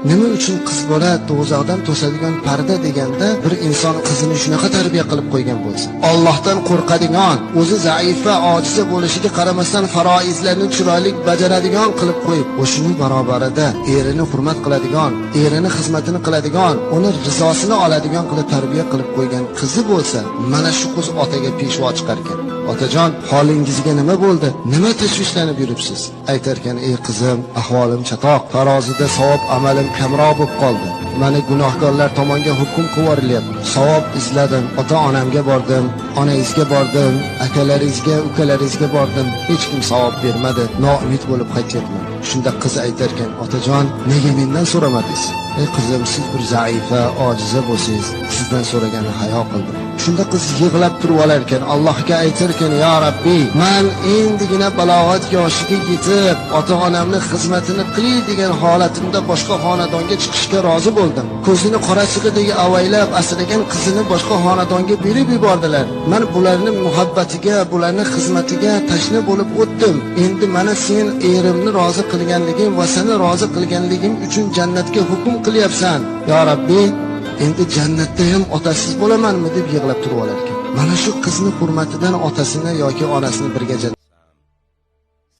nima uchun qiz bola do'zaxdan to'sadigan parda deganda bir inson qizini shunaqa tarbiya qilib qo'ygan bo'lsa, Allohdan qo'rqadigan, o'zi zaifa, ojiza bo'lishiga qaramasdan faroizlarni chiroyli bajaradigan qilib qo'yib, o'shining barobarida erini hurmat qiladigan, erini xizmatini qiladigan, uni rizosini oladigan qilib tarbiya qilib qo'ygan qizi bo'lsa, mana shu qiz otaga peshvo chiqar ekan. Otajon, holingizga nima bo'ldi? Nima tashvishlanib yuribsiz? Aytarkan, ey qizim, ahvolim chatoq, farozida savob amalim kamroq bo'lib qoldi. Meni gunohkorlar tomonga hukm qilib, savob izladim, ota-onamga bordim, onangizga bordim, akalaringizga, ukalaringizga bordim, hech kim savob bermadi, noumid bo'lib qaytyapman. Shunda qiz aytarkan, otajon, nega mendan so'ramadingiz? Ey qizim, siz bir zaifa, ojiza bo'lsangiz, sizdan so'ragani hayo qildim. Shunda qiz yig'lab turib olar ekan, Allohga aytar ekan, ya Rabbiy, men endigina balog'at yoshiga yetib, ota-onamning xizmatini qilay degan holatimda boshqa xonadonga chiqishga rozi bo'ldim. Ko'zini qorasig'idagi avaylab asragan qizini boshqa xonadonga berib yubordilar. Men bularning muhabbatiga, bularning xizmatiga tashna bo'lib o'tdim. Endi mana sen erimni rozi qilganliging va seni rozi qilganligim uchun jannatga hukm qilyapsan. Ya Rabbiy, endi jannatda ham otasiz bo'lamanmi deb yig'lab turib olar ekan. Mana shu qizni hurmatidan otasini yoki onasini birga